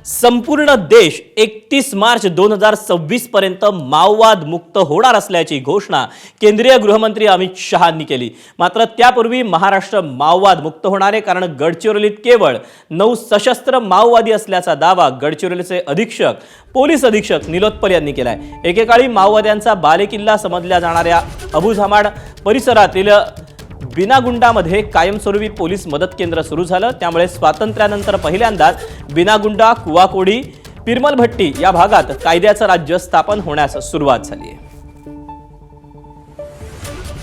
संपूर्ण देश 31 मार्च 2026 पर्यंत माओवाद मुक्त होणार असल्याची घोषणा केंद्रीय गृहमंत्री अमित शहांनी केली। मात्र त्यापूर्वी महाराष्ट्र माओवाद मुक्त होणार आहे, कारण गडचिरोलीत केवळ 9 सशस्त्र माओवादी असल्याचा दावा गडचिरोलीचे पोलीस अधीक्षक निलोत्पल यांनी केलाय। एकेकाळी माओवाद्यांचा बालेकिल्ला समजल्या जाणाऱ्या अबुझमाड परिसरातील बिनागुंडामध्ये कायमस्वरूपी पोलीस मदत केंद्र सुरू झालं। त्यामुळे स्वातंत्र्यानंतर पहिल्यांदाच बिनागुंडा, कुवाकोडी, पिरमलभट्टी या भागात कायद्याचं राज्य स्थापन होण्यास सुरुवात झाली आहे।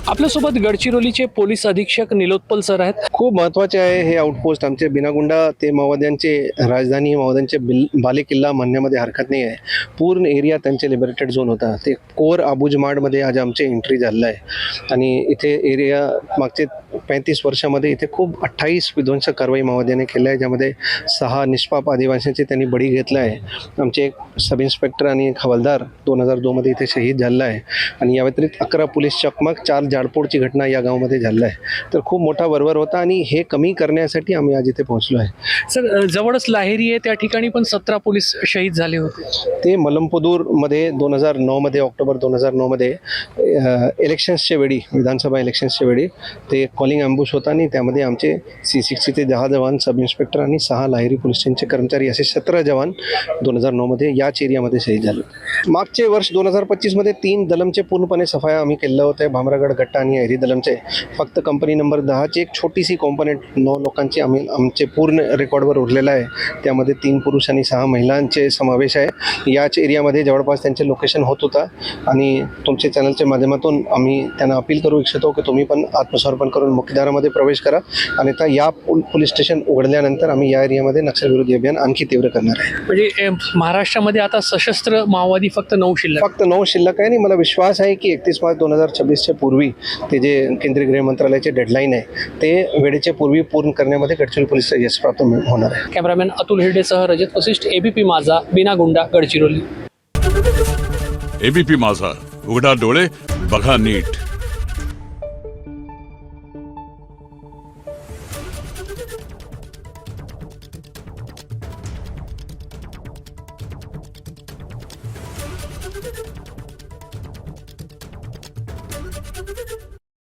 आपल्यासोबत गडचिरोलीचे पोलीस अधीक्षक निलोत्पल सर आहेत। खूप महत्त्वाचे आहे हे आउटपोस्ट। आमचे बिनागुंडा ते माओवाद्यांचे राजधानी, माओवाद्यांचे बालेकिल्ला म्हणण्यामध्ये हरकत नाही आहे। पूर्ण एरिया त्यांचे लिबरेटेड झोन होता। ते कोर अबुझमाडमध्ये आज आमचे एंट्री झालेलं आहे आणि इथे एरिया मागचे 35 वर्षामध्ये इथे खूप 28 विध्वंसक कारवाई माओवाद्याने केल्या आहे, ज्यामध्ये 6 निष्पाप आदिवासींचे त्यांनी बळी घेतला आहे। आमचे एक सब इन्स्पेक्टर आणि एक हवालदार 2002 मध्ये इथे शहीद झाला आहे आणि या व्यतिरिक्त 11 पोलीस चकमक, 4 जाळपोळची घटना या गावामध्ये झालेला आहे। तर खूप मोठा वरवर होता आणि हे कमी करण्यासाठी आम्ही आज इथे पोहोचलो आहे। सर, जवळच लाहेरी आहे, त्या ठिकाणी पण 17 पोलीस शहीद झाले होते। ते मलमपुदूरमध्ये 2009 मध्ये, ऑक्टोबर 2009 मध्ये इलेक्शन्सच्या वेळी, विधानसभा इलेक्शन्सच्या वेळी ते कॉलिंग ॲम्बुश होता आणि त्यामध्ये आमचे C60 ते 10 जवान, सब इन्स्पेक्टर आणि 6 लाहेरी पोलीस स्टेशनचे कर्मचारी असे 17 जवान 2009 मध्ये याच एरियामध्ये शहीद झाले। मागचे वर्ष 2025 मध्ये 3 दलमचे पूर्णपणे सफाया आम्ही केलं होतं। भामरागड, गट्टा आणि हैरी दलमचे फक्त कंपनी नंबर 10ची एक छोटीशी कॉम्पोनेंट 9 लोकांची आमचे पूर्ण रेकॉर्डवर उरलेला आहे। त्यामध्ये 3 पुरुष आणि 6 महिलांचे समावेश आहे। याच एरियामध्ये जवळपास त्यांचे लोकेशन होत होता आणि तुमच्या चॅनलच्या माध्यमातून आम्ही त्यांना अपील करू इच्छितो की तुम्ही पण आत्मसमर्पण करून मुख्यधारामध्ये प्रवेश करा आणि आता या पोलीस स्टेशन उघडल्यानंतर आम्ही या एरियामध्ये नक्षलविरोधी अभियान आणखी तीव्र करणार आहे। म्हणजे महाराष्ट्रामध्ये आता सशस्त्र माओवादी फक्त 9 शिल्लक आहे आणि मला विश्वास आहे की 31 मार्च 2026च्या पूर्वी ते जे केंद्रीय गृह मंत्रालयाचे डेडलाईन आहे ते वेळेच्या पूर्वी पूर्ण करण्यामध्ये गडचिरोली पोलीस यश प्राप्त होणार आहे। कॅमेरामॅन अतुल हिरडेसह रजत वशिष्ठ, ABP माझा, बिनागुंडा, गडचिरोली। ABP माझा, उघडा डोळे बघा नीट।